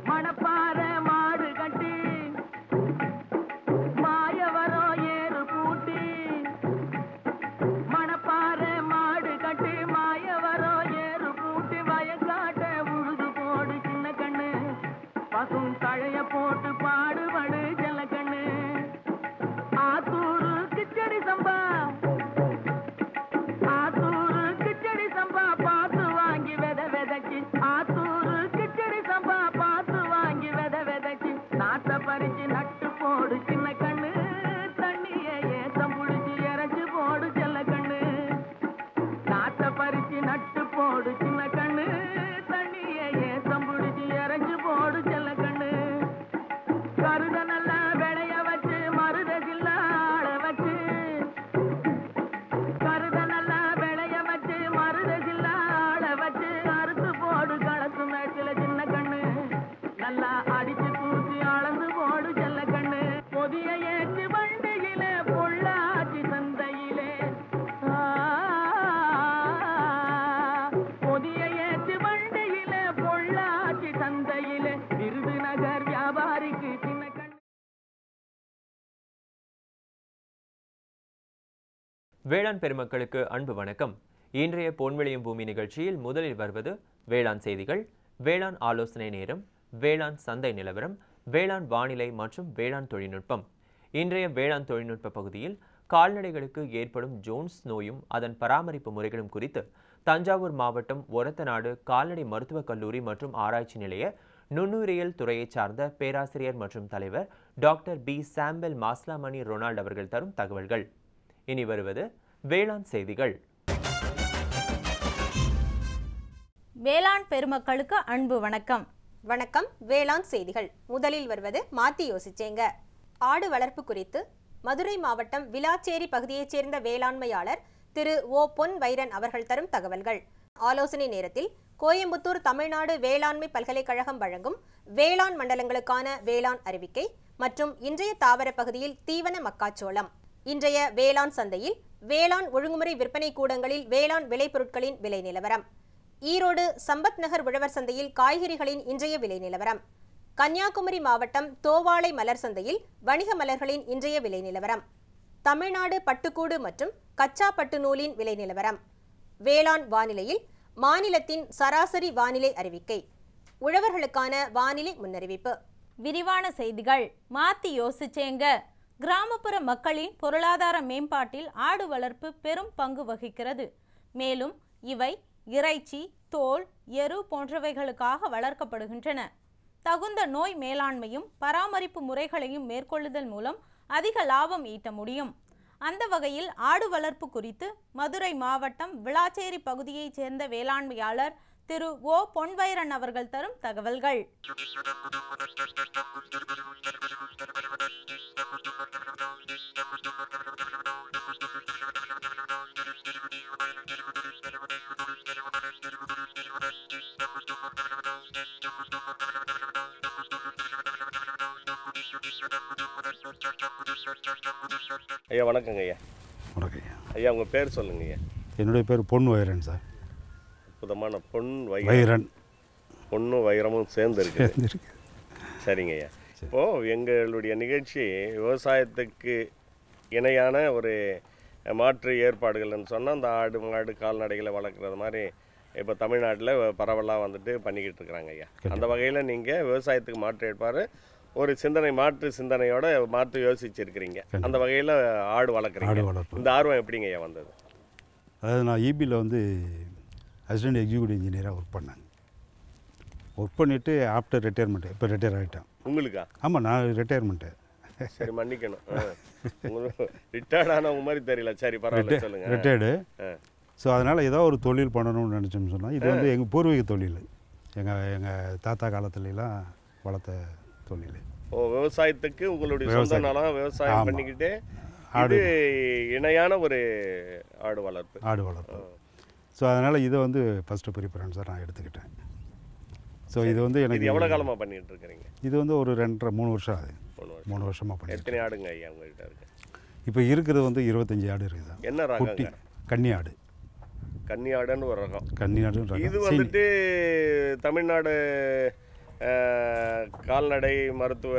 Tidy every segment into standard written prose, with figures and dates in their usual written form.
மணப்பாறை மாடு கட்டி மாயவரம் ஏறு பூட்டி மணப்பாறை மாடு கட்டி மாயவரம் ஏறு பூட்டி வயக்காட்ட உழுது போடு சின்ன கண்ணு பசும் தழைய போட்டு பாடுபடு செல்ல கண்ணு ஆத்தூரு கிச்சடி சம்பா ஆத்தூரு கிச்சடி சம்பா பார்த்து வாங்கி வித விதைச்சி ஆத்தூரு கிச்சடி சம்பா பார்த்து வாங்கி வித விதைச்சி நாட்டை பறிச்சு நட்டு போடு சின்ன கண்ணு தண்ணியை ஏத்தம் புடிச்சு இறச்சி போடு செல்ல கண்ணு நாட்டை பறிச்சு நட்டு போடு சின்ன கண்ணு தண்ணியை ஏத்தம் புடிச்சு இறச்சி போடு செல்ல கண்ணு கருத நல்லா விளைய வச்சு மருத சில்லாள வச்சு கருத நல்லா விளைய வச்சு மருத சில்லாள வச்சு அறுத்து போடு களத்து மேட்டில சின்ன கண்ணு நல்லா அடிச்சு தூசி அளந்து போடு செல்ல கண்ணு பொதிய ஏற்றி வண்டியில பொள்ளாச்சி சந்தையிலே பொதிய ஏற்றி வண்டியில பொள்ளாச்சி சந்தையிலே விருதுநகர் வியாபாரிக்கு சின்ன கண்ணு. வேளாண் பெருமக்களுக்கு அன்பு வணக்கம். இன்றைய பொன்விளையும் பூமி நிகழ்ச்சியில் முதலில் வருவது வேளாண் செய்திகள், வேளாண் ஆலோசனை நேரம், வேளாண் சந்தை நிலவரம், வேளாண் வானிலை மற்றும் வேளாண் தொழில்நுட்பம். இன்றைய வேளாண் தொழில்நுட்ப பகுதியில் கால்நடைகளுக்கு ஏற்படும் ஜோன்ஸ் நோயும் அதன் பராமரிப்பு முறைகளும் குறித்து தஞ்சாவூர் மாவட்டம் ஒரத்தநாடு கால்நடை மருத்துவக் கல்லூரி மற்றும் ஆராய்ச்சி நிலைய நுண்ணுயிரியல் துறையைச் சார்ந்த பேராசிரியர் மற்றும் தலைவர் டாக்டர் பி சாம்பல் மாஸ்லாமணி ரொனால்ட் அவர்கள் தரும் தகவல்கள். இனி வருவது வேளாண் செய்திகள். வேளாண் பெருமக்களுக்கு அன்பு வணக்கம். வணக்கம். வேளாண் செய்திகள். முதலில் வருவது மாத்தி யோசிச்சேங்க. ஆடு வளர்ப்பு குறித்து மதுரை மாவட்டம் விளாச்சேரி பகுதியைச் சேர்ந்த வேளாண்மையாளர் திரு ஓ பொன் வைரன் அவர்கள் தரும் தகவல்கள். ஆலோசனை நேரத்தில் கோயம்புத்தூர் தமிழ்நாடு வேளாண்மை பல்கலைக்கழகம் வழங்கும் வேளாண் மண்டலங்களுக்கான வேளாண் அறிவிக்கை மற்றும் இன்றைய தாவர பகுதியில் தீவன மக்காச்சோளம். இன்றைய வேளாண் சந்தையில் வேளாண் ஒழுங்குமுறை விற்பனை கூடங்களில் வேளாண் விளைபொருட்களின் விலை நிலவரம். ஈரோடு சம்பத் நகர் உழவர் சந்தையில் காய்கறிகளின் இன்றைய விலை நிலவரம். கன்னியாகுமரி மாவட்டம் தோவாளை மலர் சந்தையில் வணிக மலர்களின் இன்றைய விலை நிலவரம். தமிழ்நாடு பட்டுக்கூடு மற்றும் கச்சா பட்டு நூலின் விலை நிலவரம். வேளாண் வானிலையில் மாநிலத்தின் சராசரி வானிலை அறிவிக்கை. உழவர்களுக்கான வானிலை முன்னறிவிப்பு. விரிவான செய்திகள். மாத்தி யோசிச்சேங்க. கிராமப்புற மக்களின் பொருளாதார மேம்பாட்டில் ஆடு வளர்ப்பு பெரும் பங்கு வகிக்கிறது. மேலும் இவை இறைச்சி, தோல், எரு போன்றவைகளுக்காக வளர்க்கப்படுகின்றன. தகுந்த நோய் மேலாண்மையும் பராமரிப்பு முறைகளையும் மேற்கொள்ளுதல் மூலம் அதிக லாபம் ஈட்ட முடியும். அந்த வகையில் ஆடு வளர்ப்பு குறித்து மதுரை மாவட்டம் விளாச்சேரி பகுதியைச் சேர்ந்த வேளாண்மையாளர் திரு ஓ பொன்வைரன் அவர்கள் தரும் தகவல்கள். ஐயா வணக்கங்க ஐயா. வணக்கம் ஐயா. ஐயா உங்கள் பேர் சொல்லுங்க ஐயா. என்னுடைய பேர் பொன் வைரன் சார். அற்புதமான பொன் வைரன். பொண்ணும் வைரமும் சேர்ந்து இருக்குது. சரிங்க ஐயா. இப்போது எங்களுடைய நிகழ்ச்சி விவசாயத்துக்கு இணையான ஒரு மாற்று ஏற்பாடுகள்னு சொன்னால் அந்த ஆடு மாடு கால்நடைகளை வளர்க்குறது மாதிரி இப்போ தமிழ்நாட்டில் பரவலாக வந்துட்டு பண்ணிக்கிட்டு இருக்கிறாங்க ஐயா. அந்த வகையில் நீங்கள் விவசாயத்துக்கு மாற்று ஏற்பாடு ஒரு மாற்று சிந்தனையோட மாற்று யோசிச்சிருக்கிறீங்க. அந்த வகையில் ஆடு வளர்க்குறீங்க. இந்த ஆர்வம் எப்படிங்க ஐயா வந்தது? அதாவது நான் ஈபியில் வந்து அசிஸ்டன்ட் எக்ஸிக்யூட்டிவ் இன்ஜினியராக ஒர்க் பண்ணேங்க. ஒர்க் பண்ணிவிட்டு ஆஃப்டர் ரிட்டையர்மெண்ட்டு இப்போ ரிட்டையர் ஆகிட்டேன். உங்களுக்கா? ஆமாம், நான் ரிட்டையர்மெண்ட்டு. சரி, மன்னிக்கணும். உங்களுக்கு ரிட்டையர்ட் ஆனவங்க மாதிரி தெரியல. சரி, பரவாயில்ல, சொல்லுங்கள். ரிட்டையர்டு. ஸோ அதனால் ஏதோ ஒரு தொழில் பண்ணணும்னு நினச்சோம்னு சொன்னால் இது வந்து எங்கள் பூர்வீக தொழில். எங்கள் தாத்தா காலத்துலலாம் வளர்த்த தொழில். ஓ, விவசாயத்துக்கு உங்களுடைய சொந்த நிலம் விவசாயம் பண்ணிக்கிட்டு ஆடு இணையான ஒரு ஆடு வளர்ப்பு. ஸோ அதனால் இதை வந்து ஃபஸ்ட்டு ப்ரிஃபரன்ஸாக நான் எடுத்துக்கிட்டேன். ஸோ இது வந்து எனக்கு எவ்வளோ காலமாக பண்ணிகிட்டு இருக்கிறீங்க? இது வந்து ஒரு 2.5-3 வருஷம் ஆகுது. 3 வருஷமாக பண்ணி. எத்தனை ஆடுங்க ஐயா உங்கள்கிட்ட இருக்கு? இப்போ இருக்கிறது வந்து 25 ஆடு இருக்குது. என்ன ரகம்? கன்னி ஆடு. கன்னி ஆடுன்னு ஒரு ரகம். கன்னி ஆடு. இது வந்துட்டு தமிழ்நாடு கால்நடை மருத்துவ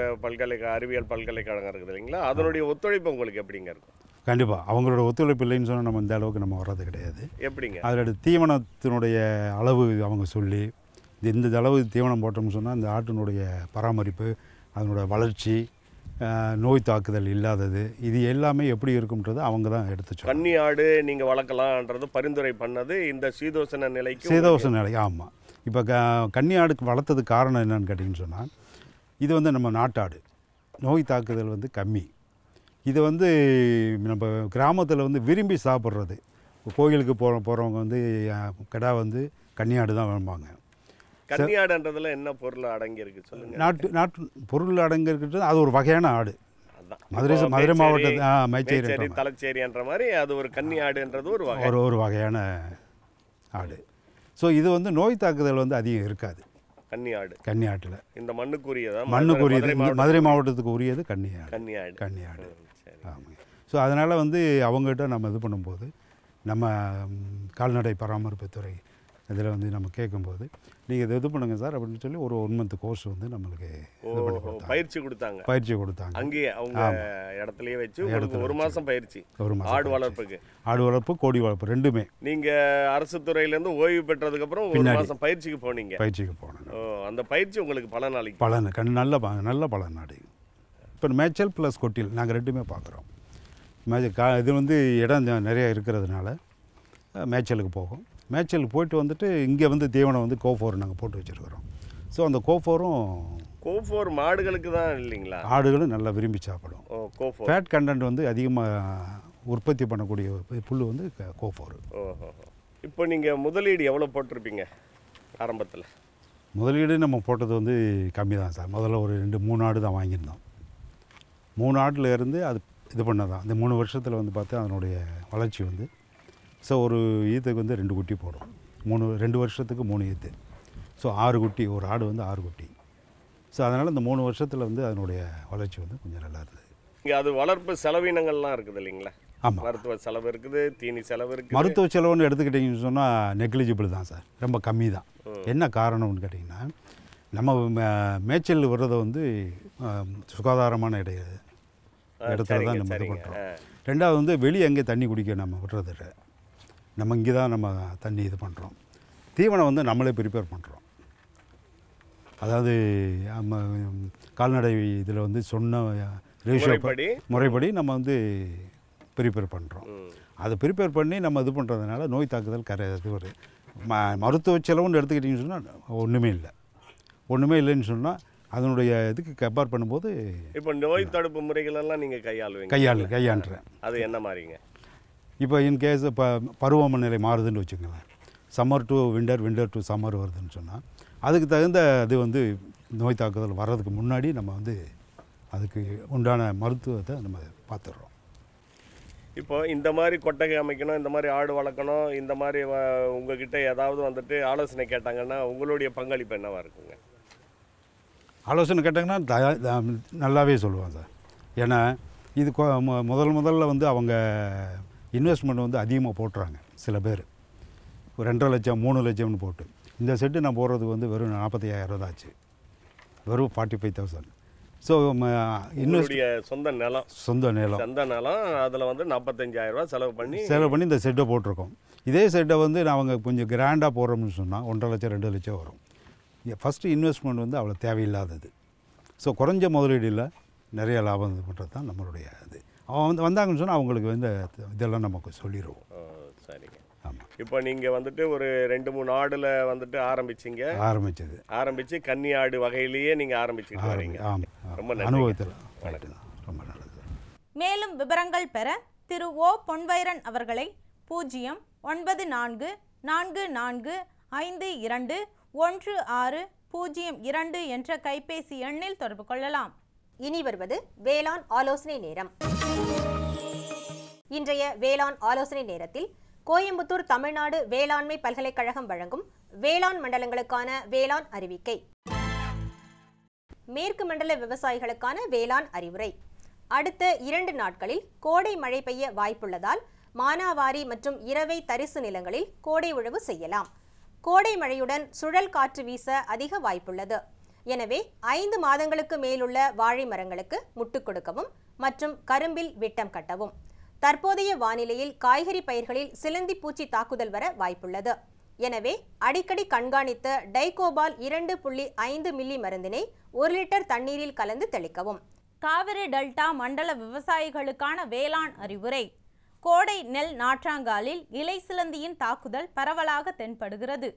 அறிவியல் பல்கலைக்கழகம் இருக்குது இல்லைங்களா, அதனுடைய ஒத்துழைப்பு உங்களுக்கு எப்படிங்க இருக்கும்? கண்டிப்பாக அவங்களோட ஒத்துழைப்பு இல்லைன்னு சொன்னால் நம்ம இந்த அளவுக்கு நம்ம வர்றது கிடையாது. எப்படிங்க? அதோட தீவனத்தினுடைய அளவு அவங்க சொல்லி இந்த அளவு தீவனம் போட்டோம்னு சொன்னால் இந்த ஆட்டினுடைய பராமரிப்பு, அதனோட வளர்ச்சி, நோய் தாக்குதல் இல்லாதது, இது எல்லாமே எப்படி இருக்கும்ன்றது அவங்க தான் எடுத்து கன்னி ஆடு நீங்கள் வளர்க்கலான்றது பரிந்துரை பண்ணது இந்த சீதோசன நிலைக்கு. சீதோசன நிலை, ஆமாம். இப்போ கன்னி ஆடுக்கு வளர்த்ததுக்கு காரணம் என்னன்னு கேட்டிங்கன்னு சொன்னால், இது வந்து நம்ம நாட்டாடு, நோய் தாக்குதல் வந்து கம்மி. இது வந்து நம்ம கிராமத்தில் வந்து விரும்பி சாப்பிட்றது. கோயிலுக்கு போகிறவங்க வந்து கடா வந்து கன்னியாடு தான் விரும்பாங்க. கன்னியாடுன்றதுல என்ன பொருள் அடங்கியிருக்கு சொல்லுங்கள்? நாட்டு பொருள் அடங்கியிருக்கிறது அது ஒரு வகையான ஆடு. மதுரை மாவட்டத்தில் மேச்சேரி தலைச்சேரின்ற மாதிரி அது ஒரு கன்னியாடுன்றது ஒரு வகையான ஆடு. ஸோ இது வந்து நோய் தாக்குதல் வந்து அதிகம் இருக்காது கன்னியாட்டில். இந்த மண்ணுக்குரியது மதுரை மாவட்டத்துக்கு உரியது கன்னியாடு. ஆமாங்க. ஸோ அதனால் வந்து அவங்ககிட்ட நம்ம இது பண்ணும்போது, நம்ம கால்நடை பராமரிப்பு துறை இதில் வந்து நம்ம கேட்கும்போது, நீங்கள் இது பண்ணுங்க சார் அப்படின்னு சொல்லி ஒரு 1 month கோர்ஸ் வந்து நம்மளுக்கு பயிற்சி கொடுத்தாங்க. அங்கேயே அவங்க இடத்துலயே வச்சு 1 மாதம் பயிற்சி. ஆடு வளர்ப்பு கோழி வளர்ப்பு ரெண்டுமே. நீங்கள் அரசு துறையிலேருந்து ஓய்வு பெற்றதுக்கப்புறம் 1 மாதம் பயிற்சிக்கு போனேன். அந்த பயிற்சி உங்களுக்கு நல்ல பலன் அடையும். இப்போ மேய்ச்சல் ப்ளஸ் கொட்டில் நாங்கள் ரெண்டுமே பார்க்குறோம். இது வந்து இடம் நிறைய இருக்கிறதுனால மேய்ச்சலுக்கு போகும். மேய்ச்சலுக்கு போயிட்டு வந்துட்டு இங்கே வந்து தீவனம் வந்து கோஃபோர் நாங்கள் போட்டு வச்சுருக்கிறோம். ஸோ அந்த கோஃபோர் மாடுகளுக்கு தான் இல்லைங்களா? ஆடுகளும் நல்லா விரும்பி சாப்பிடும். ஃபேட் கண்டென்ட் வந்து அதிகமாக உற்பத்தி பண்ணக்கூடிய புல் வந்து கோஃபோர். இப்போ நீங்கள் முதலீடு எவ்வளோ போட்டிருப்பீங்க ஆரம்பத்தில்? முதலீடு நம்ம போட்டது வந்து கம்மி தான் சார். முதல்ல ஒரு 2-3 ஆடு தான் வாங்கியிருந்தோம். 3 ஆட்டில் இருந்து அது இது பண்ணதான் இந்த 3 வருஷத்தில் வந்து பார்த்தா அதனுடைய வளர்ச்சி வந்து ஸோ ஒரு ஈத்துக்கு வந்து 2 குட்டி போடும். 2 வருஷத்துக்கு 3 ஈத்து. ஸோ 6 குட்டி, ஒரு ஆடு வந்து 6 குட்டி. ஸோ அதனால் இந்த 3 வருஷத்தில் வந்து அதனுடைய வளர்ச்சி வந்து கொஞ்சம் நல்லா இருந்தது. இங்கே அது வளர்ப்பு செலவினங்கள்லாம் இருக்குது இல்லைங்களா? ஆமாம், மருத்துவ செலவு இருக்குது, தீனி செலவு இருக்குது. மருத்துவ செலவுன்னு எடுத்துக்கிட்டிங்கன்னு சொன்னால் நெக்லிஜிபிள் தான் சார், ரொம்ப கம்மி தான். என்ன காரணம்னு கேட்டிங்கன்னா, நம்ம மேய்ச்சல் வர்றதை வந்து சுகாதாரமான இடத்துல தான் நம்ம இது பண்ணுறோம். ரெண்டாவது வந்து வெளியே எங்கே தண்ணி குடிக்க நம்ம விடுறதில்ல, நம்ம இங்கே தான் நம்ம தண்ணி இது பண்ணுறோம். தீவனம் வந்து நம்மளே ப்ரிப்பேர் பண்ணுறோம். அதாவது நம்ம கால்நடை இதில் வந்து சொன்ன ரேஷியோ முறைப்படி நம்ம வந்து ப்ரிப்பேர் பண்ணுறோம். அதை ப்ரிப்பேர் பண்ணி நம்ம இது பண்ணுறதுனால நோய் தாக்குதல் இது ஒரு மருத்துவ செலவுன்னு எடுத்துக்கிட்டிங்கன்னு சொன்னால் ஒன்றுமே இல்லைன்னு சொன்னால் அதனுடைய இதுக்கு கம்பேர் பண்ணும்போது இப்போ நோய் தடுப்பு முறைகளெல்லாம் நீங்கள் கையாளுறேன். அது என்ன மாதிரிங்க? இப்போ இன்கேஸ் இப்போ பருவமழை மாறுதுன்னு வச்சுக்கோங்களேன், summer to winter, winter to summer வருதுன்னு சொன்னால் அதுக்கு தகுந்த அது வந்து நோய் தாக்குதல் வர்றதுக்கு முன்னாடி நம்ம வந்து அதுக்கு உண்டான மருத்துவத்தை நம்ம பார்த்துடுறோம். இப்போ இந்த மாதிரி கொட்டகை அமைக்கணும், இந்த மாதிரி ஆடு வளர்க்கணும், இந்த மாதிரி உங்ககிட்ட ஏதாவது வந்துட்டு ஆலோசனை கேட்டாங்கன்னா உங்களுடைய பங்களிப்பு என்னவாக இருக்குங்க? ஆலோசனை கேட்டாங்கன்னா நல்லாவே சொல்லுவாங்க சார். ஏன்னா இது முதல்ல வந்து அவங்க இன்வெஸ்ட்மெண்ட் வந்து அதிகமாக போட்டுறாங்க. சில பேர் 2.5 லட்சம் 3 லட்சம்னு போட்டு இந்த செட்டு நான் போடுறதுக்கு வந்து வெறும் 45,000 தான் ஆச்சு, வெறும் 45,000. ஸோ சொந்த நிலம் அதில் வந்து 45,000 செலவு பண்ணி இந்த செட்டை போட்டிருக்கோம். இதே செட்டை வந்து அவங்க கொஞ்சம் கிராண்டாக போடுறோம்னு சொன்னால் 1.5 லட்சம் 2 லட்சம் வரும். ஃபஸ்ட்டு இன்வெஸ்ட்மெண்ட் வந்து அவ்வளோ தேவையில்லாதது. ஸோ குறைஞ்ச முதலீடில் நிறைய லாபம் இது பண்ணுறது தான் நம்மளுடைய இது. அவங்க வந்தாங்கன்னு சொன்னால் அவங்களுக்கு வந்து இதெல்லாம் நமக்கு சொல்லிடுவோம். சரிங்க. ஆமாம். இப்போ நீங்கள் வந்துட்டு ஒரு 2-3 ஆடில் வந்துட்டு ஆரம்பித்து கன்னி ஆடு வகையிலேயே நீங்கள் ஆரம்பிச்சுட்டு வரீங்க. ரொம்ப அனுபவத்தில் ரொம்ப நல்லது. மேலும் விவரங்கள் பெற திரு ஓ பொன்வைரன் அவர்களை 09444521602 என்ற கைபேசி எண்ணில் தொடர்பு கொள்ளலாம். இனி வருவது வேளாண் ஆலோசனை நேரம். இன்றைய வேளாண் ஆலோசனை நேரத்தில் கோயம்புத்தூர் தமிழ்நாடு வேளாண்மை பல்கலைக்கழகம் வழங்கும் வேளாண் மண்டலங்களுக்கான வேளாண் அறிவிக்கை, மேற்கு மண்டல விவசாயிகளுக்கான வேளாண் அறிவுரை. அடுத்த 2 நாட்களில் கோடை மழை பெய்ய வாய்ப்புள்ளதால் மானாவாரி மற்றும் இரவை தரிசு நிலங்களில் கோடை உழவு செய்யலாம். கோடை மழையுடன் சுழல் காற்று வீச அதிக வாய்ப்புள்ளது. எனவே 5 மாதங்களுக்கு மேலுள்ள வாழை மரங்களுக்கு முட்டு கொடுக்கவும் மற்றும் கரும்பில் விட்டம் கட்டவும். தற்போதைய வானிலையில் காய்கறி பயிர்களில் சிலந்தி பூச்சி தாக்குதல் வர வாய்ப்புள்ளது. எனவே அடிக்கடி கண்காணித்த டைகோபால் 2.5 மில்லி மருந்தினை 1 லிட்டர் தண்ணீரில் கலந்து தெளிக்கவும். காவிரி டெல்டா மண்டல விவசாயிகளுக்கான வேளாண் அறிவுரை. கோடை நெல் நாற்றாங்காலில் இலை சிலந்தியின் தாக்குதல் பரவலாக தென்படுகிறது.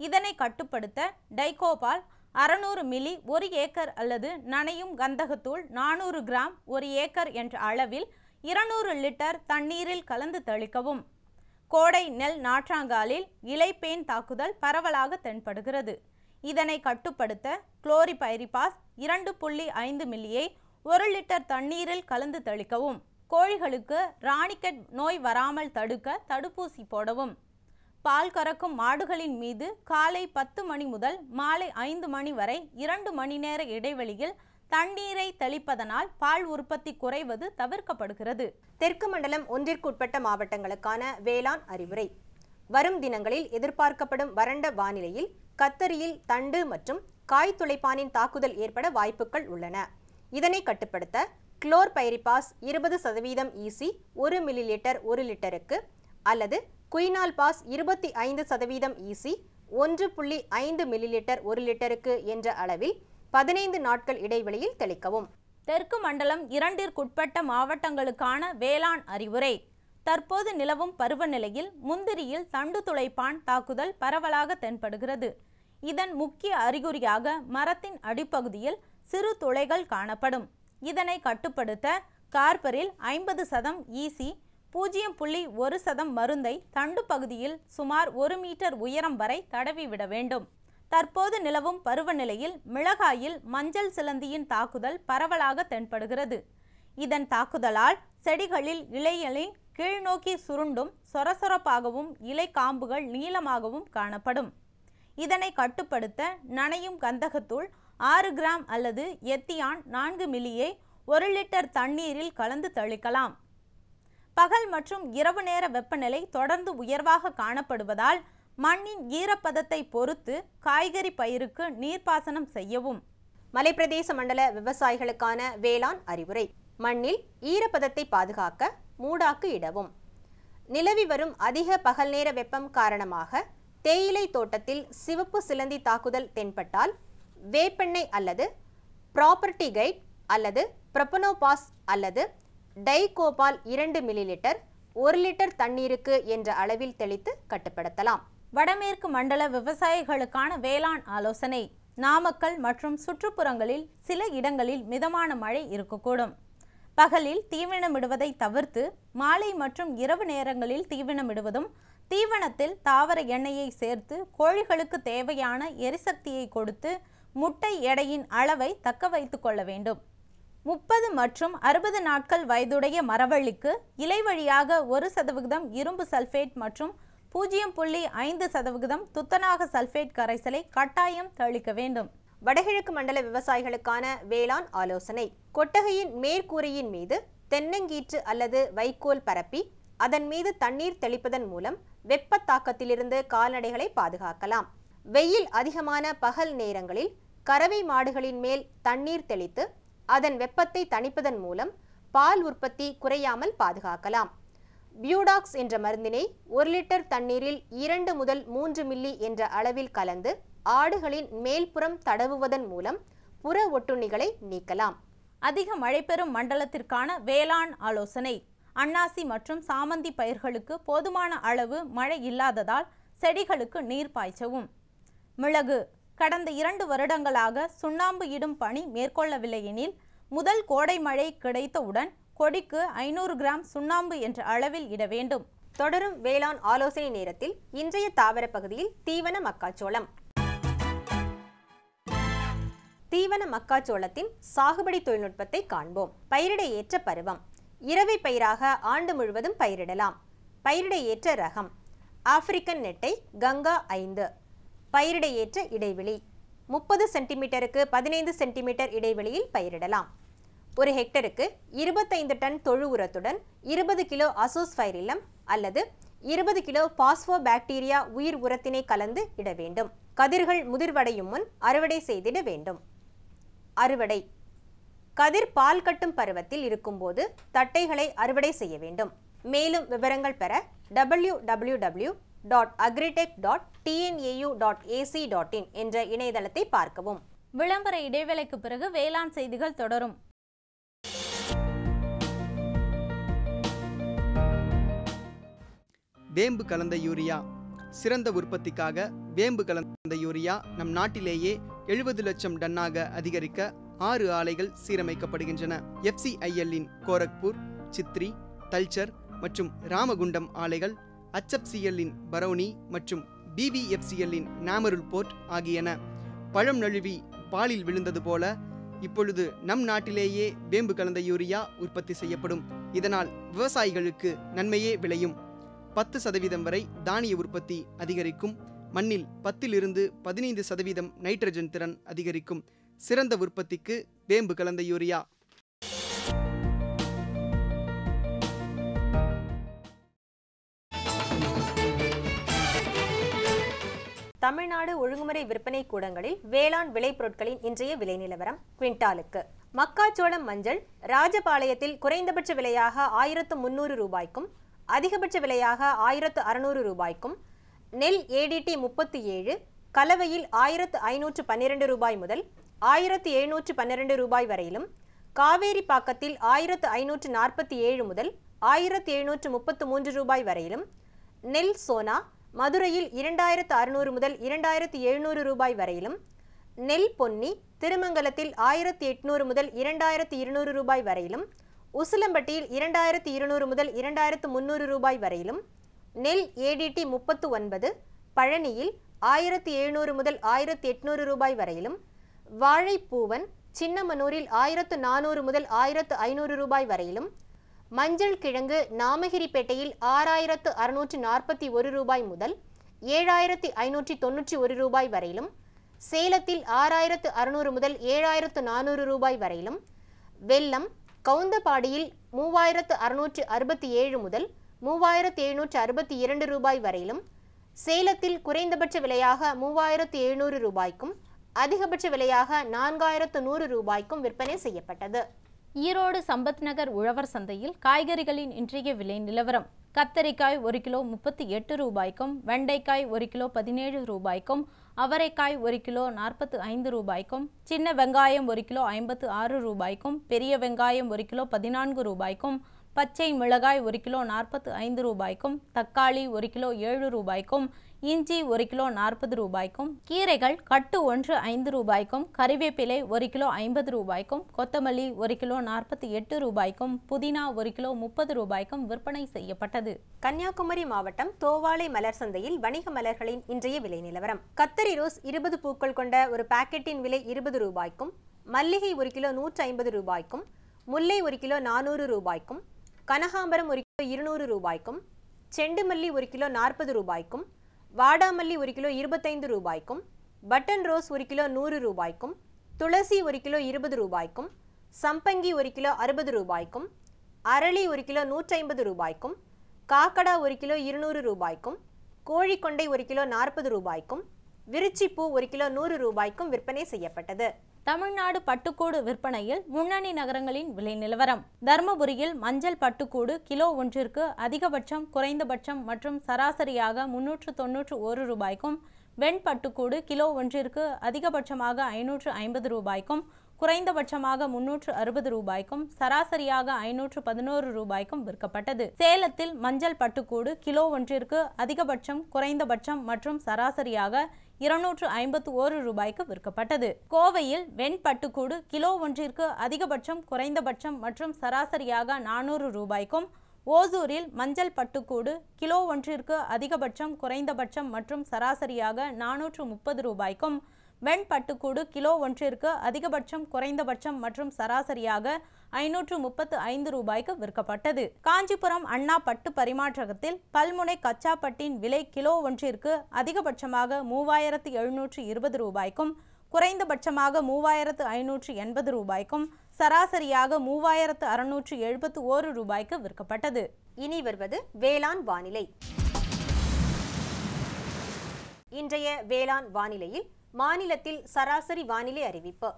இதனை கட்டுப்படுத்த டைகோபால் 600 மில்லி 1 ஏக்கர் அல்லது நனையும் கந்தகத்தூள் 400 கிராம் 1 ஏக்கர் என்ற அளவில் 200 லிட்டர் தண்ணீரில் கலந்து தெளிக்கவும். கோடை நெல் நாற்றாங்காலில் இலைப்பேன் தாக்குதல் பரவலாக தென்படுகிறது. இதனை கட்டுப்படுத்த குளோரிபைரிபாஸ் 2.5 மில்லியை 1 லிட்டர் தண்ணீரில் கலந்து தெளிக்கவும். கோழிகளுக்கு ராணிக்கெட் நோய் வராமல் தடுக்க தடுப்பூசி போடவும். பால் கறக்கும் மாடுகளின் மீது காலை 10 மணி முதல் மாலை 5 மணி வரை 2 மணி நேர இடைவெளியில் தண்ணீரை தெளிப்பதனால் பால் உற்பத்தி குறைவது தவிர்க்கப்படுகிறது. தெற்கு மண்டலம் 1ற்குட்பட்ட மாவட்டங்களுக்கான வேளாண் அறிவுரை. வரும் தினங்களில் எதிர்பார்க்கப்படும் வறண்ட வானிலையில் கத்தரியில் தண்டு மற்றும் காய் துளைப்பானின் தாக்குதல் ஏற்பட வாய்ப்புகள் உள்ளன. இதனை கட்டுப்படுத்த குளோர்பைரிபாஸ் 20% ஈசி 1 மில்லி லிட்டர் 1 லிட்டருக்கு அல்லது குயினால் பாஸ் 25% ஈசி 1.5 மில்லி லிட்டர் 1 லிட்டருக்கு என்ற அளவில் 15 நாட்கள் இடைவெளியில் தெளிக்கவும். தெற்கு மண்டலம் 2ற்குட்பட்ட மாவட்டங்களுக்கான வேளாண் அறிவுரை. தற்போது நிலவும் பருவநிலையில் முந்திரியில் தண்டு துளைப்பான் தாக்குதல் பரவலாக தென்படுகிறது. இதன் முக்கிய அறிகுறியாக மரத்தின் அடிப்பகுதியில் சிறு துளைகள் காணப்படும். இதனை கட்டுப்படுத்த கார்பரில் 50% ஈசி 0.1% மருந்தை தண்டு பகுதியில் சுமார் 1 மீட்டர் உயரம் வரை தடவி விட வேண்டும். தற்போது நிலவும் பருவநிலையில் மிளகாயில் மஞ்சள் சிலந்தியின் தாக்குதல் பரவலாக தென்படுகிறது. இதன் தாக்குதலால் செடிகளில் இலைகளின் கீழ்நோக்கி சுருண்டும் சொரசொரப்பாகவும் இலை காம்புகள் நீளமாகவும் காணப்படும். இதனை கட்டுப்படுத்த நனையும் கந்தகத்தூள் 6 கிராம் அல்லது எத்தியான் 4 மில்லியை 1 லிட்டர் தண்ணீரில் கலந்து தெளிக்கலாம். பகல் மற்றும் இரவு நேர வெப்பநிலை தொடர்ந்து உயர்வாக காணப்படுவதால் மண்ணின் ஈரப்பதத்தை பொறுத்து காய்கறி பயிருக்கு நீர்ப்பாசனம் செய்யவும். மலைப்பிரதேச மண்டல விவசாயிகளுக்கான வேளாண் அறிவுரை. மண்ணில் ஈரப்பதத்தை பாதுகாக்க மூடாக்கு இடவும். நிலவி வரும் அதிக பகல் நேர வெப்பம் காரணமாக தேயிலை தோட்டத்தில் சிவப்பு சிலந்தி தாக்குதல் தென்பட்டால் வேப்பெண்ணெய் அல்லது ப்ராப்பர்ட்டி கைட் அல்லது ப்ரொபனோபாஸ் அல்லது டைகோபால் 2 மில்லி லிட்டர் 1 லிட்டர் தண்ணீருக்கு என்ற அளவில் தெளித்து கட்டுப்படுத்தலாம். வடமேற்கு மண்டல விவசாயிகளுக்கான வேளாண் ஆலோசனை. நாமக்கல் மற்றும் சுற்றுப்புறங்களில் சில இடங்களில் மிதமான மழை இருக்கக்கூடும். பகலில் தீவனமிடுவதை தவிர்த்து மாலை மற்றும் இரவு நேரங்களில் தீவனமிடுவதும் தீவனத்தில் தாவர எண்ணெயை சேர்த்து கோழிகளுக்கு தேவையான எரிசக்தியை கொடுத்து முட்டை எடையின் அளவை தக்க வைத்து கொள்ள வேண்டும். 30 மற்றும் 60 நாட்கள் வயதுடைய மரவள்ளிக்கு இலை வழியாக 1% இரும்பு சல்பேட் மற்றும் 0.5% துத்தநாக சல்பேட் கரைசலை கட்டாயம் தெளிக்க வேண்டும். வடகிழக்கு மண்டல விவசாயிகளுக்கான வேளாண் ஆலோசனை. கொட்டகையின் மேற்கூரையின் மீது தென்னங்கீற்று அல்லது வைக்கோல் பரப்பி அதன் மீது தண்ணீர் தெளிப்பதன் மூலம் வெப்ப தாக்கத்திலிருந்து கால்நடைகளை பாதுகாக்கலாம். வெயில் அதிகமான பகல் நேரங்களில் கறவை மாடுகளின் மேல் தண்ணீர் தெளித்து அதன் வெப்பத்தை தணிப்பதன் மூலம் பால் உற்பத்தி குறையாமல் பாதுகாக்கலாம். பியூடாக்ஸ் என்ற மருந்தினை 1 லிட்டர் தண்ணீரில் 2 முதல் 3 மில்லி என்ற அளவில் கலந்து ஆடுகளின் மேல்புறம் தடவுவதன் மூலம் புற ஒட்டுண்ணிகளை நீக்கலாம். அதிக மழை பெறும் மண்டலத்திற்கான வேளாண் ஆலோசனை. அன்னாசி மற்றும் சாமந்தி பயிர்களுக்கு போதுமான அளவு மழை இல்லாததால் செடிகளுக்கு நீர் பாய்ச்சவும். மிளகு. கடந்த 2 வருடங்களாக சுண்ணாம்பு இடும் பணி மேற்கொள்ளவில்லை எனில் முதல் கோடை மழை கிடைத்தவுடன் கொடிக்கு 500 கிராம் சுண்ணாம்பு என்ற அளவில் இட வேண்டும். தொடரும் வேளாண் ஆலோசனை நேரத்தில் இன்றைய தாவர பகுதியில் தீவன மக்காச்சோளம். தீவன மக்காச்சோளத்தின் சாகுபடி தொழில்நுட்பத்தை காண்போம். பயிரிட ஏற்ற பருவம். இரவை பயிராக ஆண்டு முழுவதும் பயிரிடலாம். பயிரிட ஏற்ற ரகம் ஆப்பிரிக்கன் நெட்டை கங்கா 5. பயிரிட ஏற்ற இடைவெளி 30 சென்டிமீட்டருக்கு 15 சென்டிமீட்டர் இடைவெளியில் பயிரிடலாம். ஒரு ஹெக்டருக்கு 25 டன் தொழு உரத்துடன் 20 கிலோ அசோஸ்பைரில்லம் அல்லது 20 கிலோ பாஸ்போபாக்டீரியா உயிர் உரத்தினை கலந்து இட வேண்டும். கதிர்கள் முதிர்வடையும் முன் அறுவடை செய்திட வேண்டும். அறுவடை: கதிர் பால் கட்டும் பருவத்தில் இருக்கும்போது தட்டைகளை அறுவடை செய்ய வேண்டும். மேலும் விவரங்கள் பெற www.agritech.tnau.ac.in என்ற இணையதளத்தை பார்க்கவும். விளம்பர இடைவேளைக்கு பிறகு வேளாண் செய்திகள் தொடரும். வேம்பு கலந்த யூரியா. சிறந்த உற்பத்திக்காக வேம்பு கலந்த யூரியா நம் நாட்டிலேயே 70 லட்சம் டன்னாக அதிகரிக்க 6 ஆலைகள் சீரமைக்கப்படுகின்றன. FCIL-இன் கோரக்பூர், சித்ரி, தல்ச்சர் மற்றும் ராமகுண்டம் ஆலைகள், HFCL-இன் பரௌனி மற்றும் BVFCL-இன் நாமருல் போர்ட் ஆகியன. பழம் நழுவி பாலில் விழுந்தது போல இப்பொழுது நம் நாட்டிலேயே வேம்பு கலந்த யூரியா உற்பத்தி செய்யப்படும். இதனால் விவசாயிகளுக்கு நன்மையே விளையும். 10% வரை தானிய உற்பத்தி அதிகரிக்கும். மண்ணில் 10 to 15% நைட்ரஜன் திறன் அதிகரிக்கும். சிறந்த உற்பத்திக்கு வேம்பு கலந்த யூரியா. தமிழ்நாடு ஒழுங்குமுறை விற்பனை கூடங்களில் வேளாண் விளைபொருட்களின் இன்றைய விலை நிலவரம். குவிண்டாலுக்கு மக்காச்சோளம் மஞ்சள் ராஜபாளையத்தில் குறைந்தபட்ச விலையாக 1300 ரூபாய்க்கும் அதிகபட்ச விலையாக 1600 ரூபாய்க்கும், நெல் ADT 37 கலவையில் 1512 ரூபாய் முதல் 1712 ரூபாய் வரையிலும், காவேரி பாக்கத்தில் 1547 முதல் 1733 ரூபாய் வரையிலும், நெல் சோனா மதுரையில் 2600 முதல் 2700 ரூபாய் வரையிலும், நெல் பொன்னி திருமங்கலத்தில் 1800 முதல் 2200 ரூபாய் வரையிலும், உசிலம்பட்டியில் 2200 முதல் 2300 ரூபாய் வரையிலும், நெல் ADT 39 பழனியில் 1700 முதல் 1800 ரூபாய் வரையிலும், வாழைப்பூவன் சின்னமனூரில் 1400 முதல் 1500 ரூபாய் வரையிலும், மஞ்சள் கிழங்கு நாமகிரிப்பேட்டையில் 6641 ரூபாய் முதல் 7591 ரூபாய் வரையிலும், சேலத்தில் 6600 முதல் 7400 ரூபாய் வரையிலும், வெல்லம் கவுந்தபாடியில் 3667 முதல் 3762 ரூபாய் வரையிலும், சேலத்தில் குறைந்தபட்ச விலையாக 3700 ரூபாய்க்கும் அதிகபட்ச விலையாக 4100 ரூபாய்க்கும் விற்பனை செய்யப்பட்டது. ஈரோடு சம்பத் நகர் உழவர் சந்தையில் காய்கறிகளின் இன்றைய விலை நிலவரம். கத்தரிக்காய் 1 கிலோ 38 ரூபாய்க்கும், வெண்டைக்காய் 1 கிலோ 17 ரூபாய்க்கும், அவரைக்காய் 1 கிலோ 45 ரூபாய்க்கும், சின்ன வெங்காயம் 1 கிலோ 56 ரூபாய்க்கும், பெரிய வெங்காயம் 1 கிலோ 14 ரூபாய்க்கும், பச்சை மிளகாய் 1 கிலோ 45 ரூபாய்க்கும், தக்காளி 1 கிலோ 7 ரூபாய்க்கும், இஞ்சி 1 கிலோ 40 ரூபாய்க்கும், கீரைகள் கட்டு 1 5 ரூபாய்க்கும், கறிவேப்பிலை 1 கிலோ 50 ரூபாய்க்கும், கொத்தமல்லி 1 கிலோ 48 ரூபாய்க்கும், புதினா 1 கிலோ 30 ரூபாய்க்கும் விற்பனை செய்யப்பட்டது. கன்னியாகுமரி மாவட்டம் தோவாளை மலர் சந்தையில் வணிக மலர்களின் இன்றைய விலை நிலவரம். கத்தரி ரோஸ் 20 பூக்கள் கொண்ட ஒரு பாக்கெட்டின் விலை 20 ரூபாய்க்கும், மல்லிகை 1 கிலோ 150 ரூபாய்க்கும், முல்லை 1 கிலோ 400 ரூபாய்க்கும், கனகாம்பரம் 1 கிலோ 200 ரூபாய்க்கும், செண்டுமல்லி 1 கிலோ 40 ரூபாய்க்கும், வாடாமல்லி 1 கிலோ 25 ரூபாய்க்கும், பட்டன் ரோஸ் 1 கிலோ 100 ரூபாய்க்கும், துளசி 1 கிலோ 20 ரூபாய்க்கும், சம்பங்கி 1 கிலோ 60 ரூபாய்க்கும், அரளி 1 கிலோ 150 ரூபாய்க்கும், காக்கடா 1 கிலோ 200 ரூபாய்க்கும், கோழிக்கொண்டை 1 கிலோ 40 ரூபாய்க்கும், விருச்சிப்பூ 1 கிலோ 100 ரூபாய்க்கும் விற்பனை செய்யப்பட்டது. தமிழ்நாடு பட்டுக்கூடு விற்பனையில் முன்னணி நகரங்களின் விலை நிலவரம். தர்மபுரியில் மஞ்சள் பட்டுக்கூடு கிலோ ஒன்றிற்கு அதிகபட்சம், குறைந்தபட்சம் மற்றும் சராசரியாக 391 ரூபாய்க்கும், வெண்பட்டுக்கூடு கிலோ ஒன்றிற்கு அதிகபட்சமாக 550 ரூபாய்க்கும், குறைந்தபட்சமாக 360 ரூபாய்க்கும், சராசரியாக 511 ரூபாய்க்கும் விற்கப்பட்டது. சேலத்தில் மஞ்சள் பட்டுக்கூடு கிலோ ஒன்றிற்கு அதிகபட்சம், குறைந்தபட்சம் மற்றும் சராசரியாக 251 ரூபாய்க்கு விற்கப்பட்டது. கோவையில் வெண்பட்டுக்கூடு கிலோ ஒன்றிற்கு அதிகபட்சம், குறைந்தபட்சம் மற்றும் சராசரியாக 400 ரூபாய்க்கும், ஓசூரில் மஞ்சள் பட்டுக்கூடு கிலோ ஒன்றிற்கு அதிகபட்சம், குறைந்தபட்சம் மற்றும் சராசரியாக 430 ரூபாய்க்கும், வெண்பட்டுக்கூடு கிலோ ஒன்றிற்கு அதிகபட்சம், குறைந்தபட்சம் மற்றும் சராசரியாக 535 ரூபாய்க்கு விற்கப்பட்டது. காஞ்சிபுரம் அண்ணா பட்டு பரிமாற்றகத்தில் பல்முனை கச்சா பட்டின் விலை கிலோ ஒன்றிற்கு அதிகபட்சமாக 3720 ரூபாய்க்கும், குறைந்தபட்சமாக 3580 ரூபாய்க்கும், சராசரியாக 3671 ரூபாய்க்கு விற்கப்பட்டது. இனி வருவது வேளாண் வானிலை. இன்றைய வேளாண் வானிலையில் மாநிலத்தில் சராசரி வானிலை அறிவிப்பு.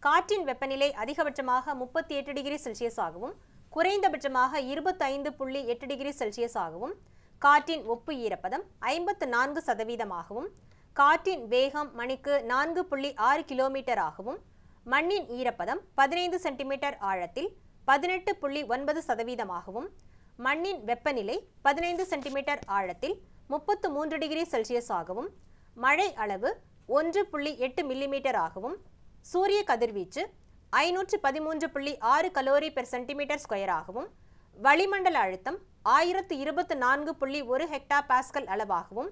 காற்றின் வெப்பநிலை அதிகபட்சமாக 38 டிகிரி செல்சியஸ் ஆகவும் குறைந்தபட்சமாக 25.8 டிகிரி செல்சியஸ் ஆகவும், காற்றின் ஒப்பு ஈரப்பதம் 54% காற்றின் வேகம் மணிக்கு 4.6 கிலோமீட்டர் ஆகவும், மண்ணின் ஈரப்பதம் 15 சென்டிமீட்டர் ஆழத்தில் 18.9% மண்ணின் வெப்பநிலை 15 சென்டிமீட்டர் ஆழத்தில் 33 டிகிரி செல்சியஸ் ஆகவும், மழை அளவு 1.8 மில்லிமீட்டர் ஆகவும், சூரிய கதிர்வீச்சு 513.6 கலோரி பெர் சென்டிமீட்டர் ஸ்கொயர் ஆகவும், வளிமண்டல அழுத்தம் 1024.1 ஹெக்டா பாஸ்கல் அளவாகவும்,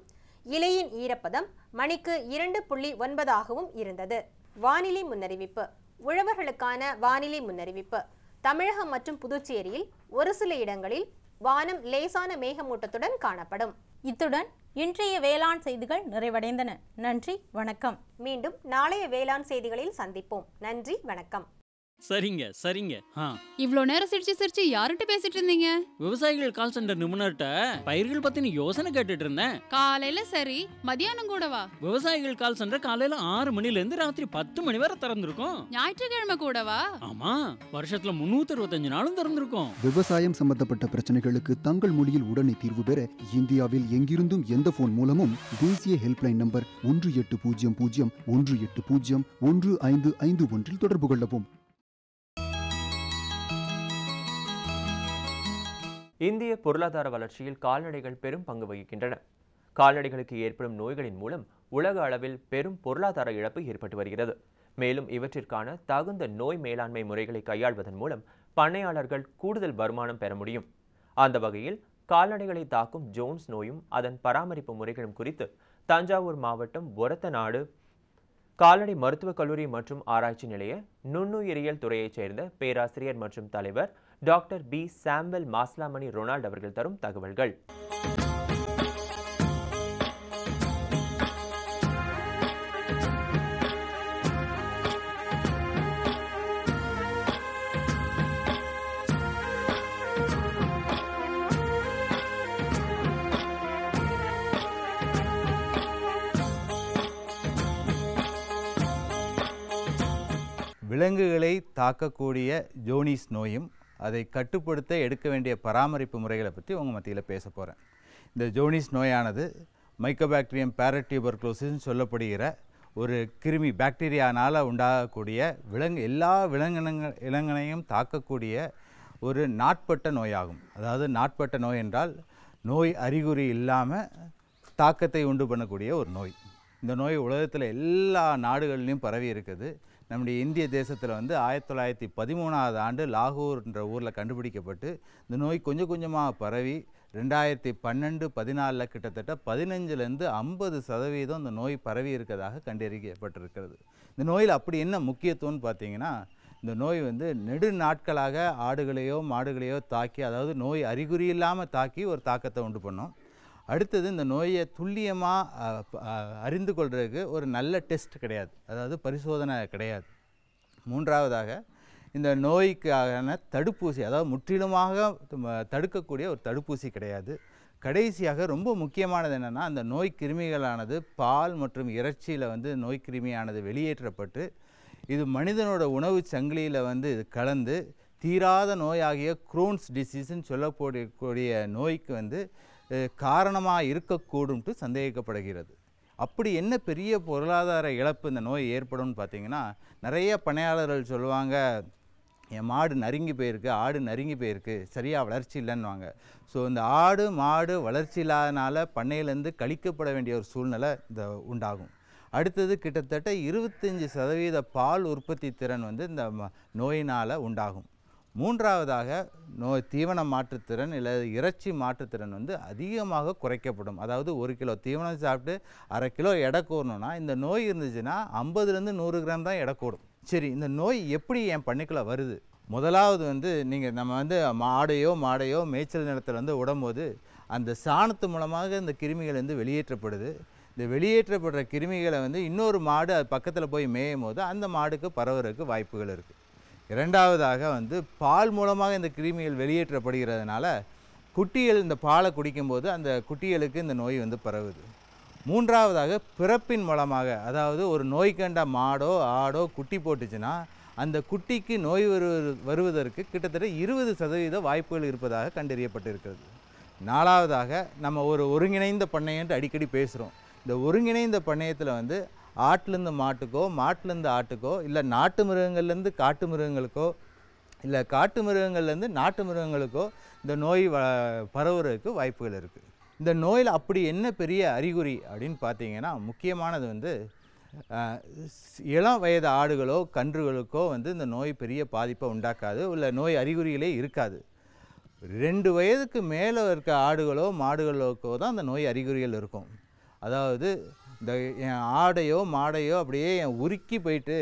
இலையின் ஈரப்பதம் மணிக்கு 2.9 ஆகவும் இருந்தது. வானிலை முன்னறிவிப்பு. உழவர்களுக்கான வானிலை முன்னறிவிப்பு. தமிழகம் மற்றும் புதுச்சேரியில் ஒரு சில இடங்களில் வானம் லேசான மேகமூட்டத்துடன் காணப்படும். இத்துடன் இன்றைய வேளாண் செய்திகள் நிறைவடைந்தன. நன்றி, வணக்கம். மீண்டும் நாளைய வேளாண் செய்திகளில் சந்திப்போம். நன்றி, வணக்கம். சரிங்க சரிங்க. இவ்ளோ நேரம் சிரிச்சு யார்கிட்ட பேசிட்டு இருந்தீங்க? விவசாயிகள் கால் சென்டர் நிபுணர்கிட்ட பயிர்கள் பத்தின யோசனை கேட்டுட்டு இருந்தேன். காலையில சரி, மதியானம் கூடவா? விவசாயிகள் கால் சென்டர் காலையில 6 மணில இருந்து ராத்திரி 10 மணி வரை திறந்திருக்கும். ஞாயிற்றுக்கிழமை கூடவா? ஆமா, வருஷத்துல 365 நாளும் திறந்திருக்கும். விவசாயம் சம்பந்தப்பட்ட பிரச்சனைகளுக்கு தங்கள் மொழியில் உடனே தீர்வு பெற இந்தியாவில் எங்கிருந்தும் எந்த போன் மூலமும் தேசிய ஹெல்ப்லைன் நம்பர் 1800 தொடர்பு கொள்ளவும். இந்திய பொருளாதார வளர்ச்சியில் கால்நடைகள் பெரும் பங்கு வகிக்கின்றன. கால்நடைகளுக்கு ஏற்படும் நோய்களின் மூலம் உலக அளவில் பெரும் பொருளாதார இழப்பு ஏற்பட்டு வருகிறது. மேலும் இவற்றிற்கான தகுந்த நோய் மேலாண்மை முறைகளை கையாள்வதன் மூலம் பண்ணையாளர்கள் கூடுதல் வருமானம் பெற முடியும். அந்த வகையில் கால்நடைகளை தாக்கும் ஜோன்ஸ் நோயும் அதன் பராமரிப்பு முறைகளும் குறித்து தஞ்சாவூர் மாவட்டம் ஒரத்தநாடு கால்நடை மருத்துவக் கல்லூரி மற்றும் ஆராய்ச்சி நிலைய நுண்ணுயிரியல் துறையைச் சேர்ந்த பேராசிரியர் மற்றும் தலைவர் டாக்டர் பி. சாம்பல் மாஸ்லாமணி ரொனால்ட் அவர்கள் தரும் தகவல்கள். விலங்குகளை தாக்கக்கூடிய ஜோனிஸ் நோயும் அதை கட்டுப்படுத்த எடுக்க வேண்டிய பராமரிப்பு முறைகளை பற்றி உங்கள் மத்தியில் பேச போகிறேன். இந்த ஜோனிஸ் நோயானது மைக்கோபாக்டீரியம் பேரடியூபர்குலோசிஸ்ன்னு சொல்லப்படுகிற ஒரு கிருமி பாக்டீரியானால் உண்டாகக்கூடிய எல்லா விலங்கினங்களையும் தாக்கக்கூடிய ஒரு நாட்பட்ட நோயாகும். அதாவது நாட்பட்ட நோய் என்றால் நோய் அறிகுறி இல்லாமல் தாக்கத்தை உண்டு பண்ணக்கூடிய ஒரு நோய். இந்த நோய் உலகத்தில் எல்லா நாடுகள்லையும் பரவி இருக்குது. நம்முடைய இந்திய தேசத்தில் 1913ஆவது ஆண்டு லாகூர்ன்ற ஊரில் கண்டுபிடிக்கப்பட்டு இந்த நோய் கொஞ்சம் கொஞ்சமாக பரவி 2012-14 கிட்டத்தட்ட 15லேருந்து 50% இந்த நோய் பரவி இருக்கிறதாக கண்டறியப்பட்டிருக்கிறது. இந்த நோயில் அப்படி என்ன முக்கியத்துவம்னு பார்த்தீங்கன்னா, இந்த நோய் நெடு நாட்களாக ஆடுகளையோ மாடுகளையோ தாக்கி, அதாவது நோய் அறிகுறி இல்லாமல் தாக்கி ஒரு தாக்கத்தை உண்டு பண்ணோம். அடுத்தது இந்த நோயை துல்லியமாக அறிந்து கொள்றதுக்கு ஒரு நல்ல டெஸ்ட் கிடையாது, அதாவது பரிசோதனை கிடையாது. மூன்றாவதாக இந்த நோய்க்கான தடுப்பூசி, அதாவது முற்றிலுமாக தடுக்கக்கூடிய ஒரு தடுப்பூசி கிடையாது. கடைசியாக ரொம்ப முக்கியமானது என்னென்னா, அந்த நோய் கிருமிகளானது பால் மற்றும் இறைச்சியில் நோய் கிருமியானது வெளியேற்றப்பட்டு இது மனிதனோட உணவு சங்கிலியில் இது கலந்து தீராத நோயாகிய குரோன்ஸ் டிசீஸ்ன்னு சொல்லக்கூடிய நோய்க்கு காரணமாக இருக்கக்கூடும்ட்டு சந்தேகிக்கப்படுகிறது. அப்படி என்ன பெரிய பொருளாதார இழப்பு இந்த நோய் ஏற்படும்னு பார்த்தீங்கன்னா, நிறைய பணியாளர்கள் சொல்லுவாங்க, என் மாடு நறுங்கி போயிருக்கு, ஆடு நறுங்கி போயிருக்கு, சரியாக வளர்ச்சி இல்லைன்னுவாங்க. ஸோ இந்த ஆடு மாடு வளர்ச்சி இல்லாதனால பண்ணையிலேருந்து கழிக்கப்பட வேண்டிய ஒரு சூழ்நிலை இந்த உண்டாகும். அடுத்தது கிட்டத்தட்ட 25% பால் உற்பத்தி திறன் இந்த நோயினால் உண்டாகும். மூன்றாவதாக தீவன மாற்றுத்திறன் இல்லை இறைச்சி மாற்றுத்திறன் அதிகமாக குறைக்கப்படும். அதாவது 1 கிலோ தீவனம் சாப்பிட்டு 1/2 கிலோ எடை கூடணும்னா இந்த நோய் இருந்துச்சுன்னா 50லேருந்து 100 கிராம் தான் எடை கூடும். சரி, இந்த நோய் எப்படி என் பண்ணைக்குள்ளே வருது? முதலாவது நீங்கள் நம்ம மாடையோ மேய்ச்சல் நிலத்தில் விடும்போது அந்த சாணத்து மூலமாக இந்த கிருமிகள் வெளியேற்றப்படுது. இந்த வெளியேற்றப்படுற கிருமிகளை இன்னொரு மாடு அது பக்கத்தில் போய் மேயும் போது அந்த மாடுக்கு பரவுறதுக்கு வாய்ப்புகள் இருக்குது. இரண்டாவதாக வந்து பால் மூலமாக இந்த கிருமிகள் வெளியேற்றப்படுகிறதுனால குட்டிகள் இந்த பாலை குடிக்கும்போது அந்த குட்டிகளுக்கு இந்த நோய் வந்து பரவுது. மூன்றாவதாக பிறப்பின் மூலமாக, அதாவது ஒரு நோய் கண்ட மாடோ ஆடோ குட்டி போட்டுச்சுன்னா அந்த குட்டிக்கு நோய் வருவதற்கு கிட்டத்தட்ட 20% வாய்ப்புகள் இருப்பதாக கண்டறியப்பட்டிருக்கிறது. நாலாவதாக நம்ம ஒரு ஒருங்கிணைந்த பண்ணையன்ட்டு அடிக்கடி பேசுகிறோம். இந்த ஒருங்கிணைந்த பண்ணையத்தில் வந்து ஆட்டிலேருந்து மாட்டுக்கோ மாட்டிலேருந்து ஆட்டுக்கோ இல்லை நாட்டு மிருகங்கள்லேருந்து காட்டு மிருகங்களுக்கோ இல்லை காட்டு மிருகங்கள்லேருந்து நாட்டு மிருகங்களுக்கோ இந்த நோய் பரவுறதுக்கு வாய்ப்புகள் இருக்குது. இந்த நோயில் அப்படி என்ன பெரிய அறிகுறி அப்படின்னு பார்த்தீங்கன்னா, முக்கியமானது வந்து இளம் வயது ஆடுகளோ கன்றுகளுக்கோ வந்து இந்த நோய் பெரிய பாதிப்பை உண்டாக்காது, இல்லை நோய் அறிகுறிகளே இருக்காது. 2 வயதுக்கு மேலே இருக்க ஆடுகளோ மாடுகளுக்கோ தான் அந்த நோய் அறிகுறிகள் இருக்கும். அதாவது இந்த என் ஆடையோ மாடையோ அப்படியே உருக்கி போயிட்டு,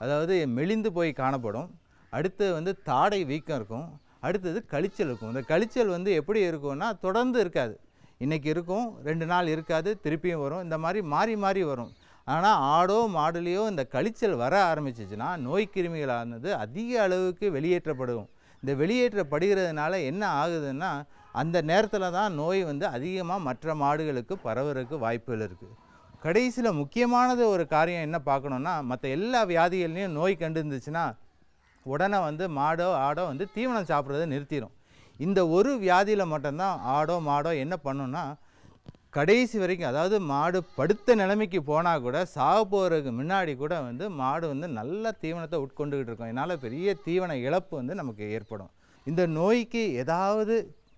அதாவது மெலிந்து போய் காணப்படும். அடுத்து வந்து தாடை வீக்கம் இருக்கும். அடுத்தது கழிச்சல் இருக்கும். இந்த கழிச்சல் வந்து எப்படி இருக்கும்னா தொடர்ந்து இருக்காது. இன்றைக்கி இருக்கும், 2 நாள் இருக்காது, திருப்பியும் வரும். இந்த மாதிரி மாறி மாறி வரும். ஆனால் ஆடோ மாடுலேயோ இந்த கழிச்சல் வர ஆரம்பிச்சிச்சுன்னா நோய் கிருமிகளானது அதிக அளவுக்கு வெளியேற்றப்படும். இந்த வெளியேற்றப்படுகிறதுனால என்ன ஆகுதுன்னா அந்த நேரத்தில் தான் நோய் வந்து அதிகமாக மற்ற மாடுகளுக்கு பரவுறதுக்கு வாய்ப்புகள் இருக்குது. கடைசியில் முக்கியமானது ஒரு காரியம் என்ன பார்க்கணுன்னா, மற்ற எல்லா வியாதிகள்லையும் நோய் கண்டுருந்துச்சுன்னா உடனே வந்து மாடோ ஆடோ வந்து தீவனம் சாப்பிட்றத நிறுத்திடும். இந்த ஒரு வியாதியில் மட்டும்தான் ஆடோ மாடோ என்ன பண்ணுன்னா கடைசி வரைக்கும், அதாவது மாடு படுத்த நிலைமைக்கு போனால் கூட சாக போகிறதுக்கு முன்னாடி கூட வந்து மாடு வந்து நல்ல தீவனத்தை உட்கொண்டுக்கிட்டு இருக்கும். இதனால் பெரிய தீவன இழப்பு வந்து நமக்கு ஏற்படும். இந்த நோய்க்கு ஏதாவது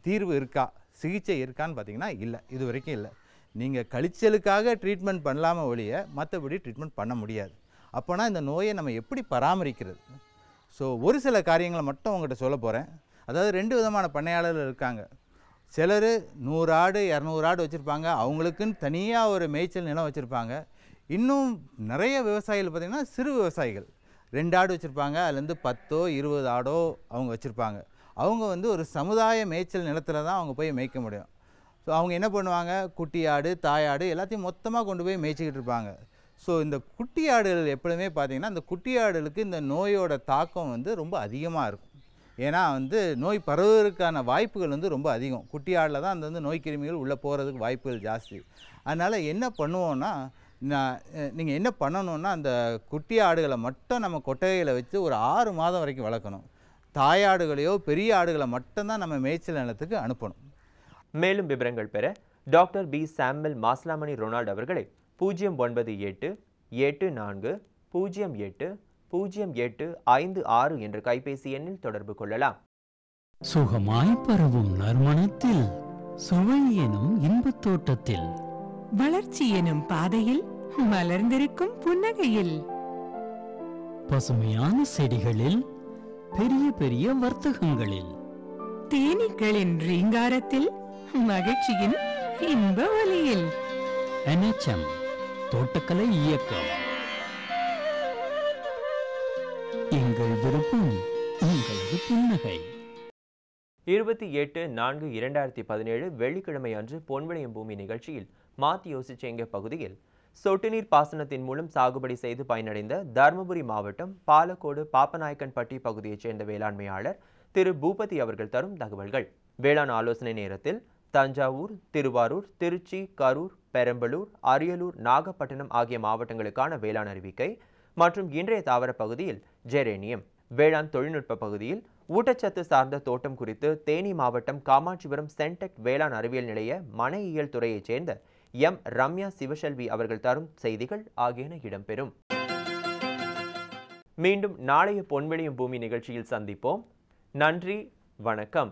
தீர்வு இருக்கா, சிகிச்சை இருக்கான்னு பார்த்தீங்கன்னா இல்லை, இது வரைக்கும் இல்லை. நீங்கள் கழிச்சலுக்காக ட்ரீட்மெண்ட் பண்ணலாமல் ஒழிய மற்றபடி ட்ரீட்மெண்ட் பண்ண முடியாது. அப்போனா இந்த நோயை நம்ம எப்படி பராமரிக்கிறது? ஸோ ஒரு சில காரியங்களை மட்டும் உங்கள்கிட்ட சொல்ல போகிறேன். அதாவது 2 விதமான பண்ணையாளர்கள் இருக்காங்க. சிலர் 100 ஆடு 200 ஆடு வச்சுருப்பாங்க, அவங்களுக்குன்னு தனியாக ஒரு மேய்ச்சல் நிலம் வச்சுருப்பாங்க. இன்னும் நிறைய விவசாயிகள் பார்த்திங்கன்னா சிறு விவசாயிகள் 2 ஆடு வச்சுருப்பாங்க, அதுலேருந்து 10 20 ஆடோ அவங்க வச்சுருப்பாங்க. அவங்க வந்து ஒரு சமுதாய மேய்ச்சல் நிலத்தில் தான் அவங்க போய் மேய்க்க முடியும். ஸோ அவங்க என்ன பண்ணுவாங்க, குட்டி ஆடு தாயாடு எல்லாத்தையும் மொத்தமாக கொண்டு போய் மேய்ச்சிக்கிட்டு இருப்பாங்க. ஸோ இந்த குட்டி ஆடுகள் எப்பொழுதுமே பார்த்திங்கன்னா இந்த குட்டி ஆடுகளுக்கு இந்த நோயோட தாக்கம் வந்து ரொம்ப அதிகமாக இருக்கும். ஏன்னா வந்து நோய் பரவுவதற்கான வாய்ப்புகள் வந்து ரொம்ப அதிகம். குட்டி ஆடில் தான் அந்த வந்து நோய் கிருமிகள் உள்ளே போகிறதுக்கு வாய்ப்புகள் ஜாஸ்தி. அதனால் என்ன பண்ணுவோன்னா, நீங்கள் என்ன பண்ணணுன்னா அந்த குட்டி ஆடுகளை மட்டும் நம்ம கொட்டகையில் வச்சு ஒரு 6 மாதம் வரைக்கும் வளர்க்கணும். தாயாடுகளையோ பெரிய ஆடுகளை மட்டும்தான் நம்ம மேய்ச்சல் நிலத்துக்கு அனுப்பணும். மேலும் விவரங்கள் பெற டாக்டர் பி சாம்பல் மாஸ்லாமணி ரொனால்டு அவர்களை 098 84 08 0856 என்ற கைபேசி எண்ணில் தொடர்பு கொள்ளலாம். சுகமாய் பரவும் நறுமணத்தில், சுவை எனும் இன்பத் தோட்டத்தில், வளர்ச்சி எனும் பாதையில், மலர்ந்திருக்கும் புன்னகையில், பசுமையான செடிகளில், பெரிய பெரிய வர்த்தகங்களில், தேனீக்களின் ரீங்காரத்தில், மகிழ்ச்சியின் இன்ப ஒலியில். NHM தோட்டக்கலை இயக்கம். எங்கள் விருப்பம் உங்களது புன்னகை. 28/4/2017 வெள்ளிக்கிழமை அன்று பொன்விளையும் பூமி நிகழ்ச்சியில் மாத்தி யோசிச்சேங்க பகுதியில் சொட்டு நீர் பாசனத்தின் மூலம் சாகுபடி செய்து பயனடைந்த தருமபுரி மாவட்டம் பாலக்கோடு பாப்பநாயக்கன்பட்டி பகுதியைச் சேர்ந்த வேளாண்மையாளர் திரு பூபதி அவர்கள் தரும் தகவல்கள். வேளாண் ஆலோசனை நேரத்தில் தஞ்சாவூர், திருவாரூர், திருச்சி, கரூர், பெரம்பலூர், அரியலூர், நாகப்பட்டினம் ஆகிய மாவட்டங்களுக்கான வேளாண் அறிவிக்கை மற்றும் இன்றைய தாவர பகுதியில் ஜெரேனியம், வேளாண் தொழில்நுட்ப பகுதியில் ஊட்டச்சத்து சார்ந்த தோட்டம் குறித்து தேனி மாவட்டம் காமாட்சிபுரம் சென்டெக் வேளாண் அறிவியல் நிலைய மனையியல் துறையைச் சேர்ந்த எம் ரம்யா சிவசெல்வி அவர்கள் தரும் செய்திகள் ஆகியன இடம்பெறும். மீண்டும் நாளைய பொன்விளையும் பூமி நிகழ்ச்சியில் சந்திப்போம். நன்றி, வணக்கம்.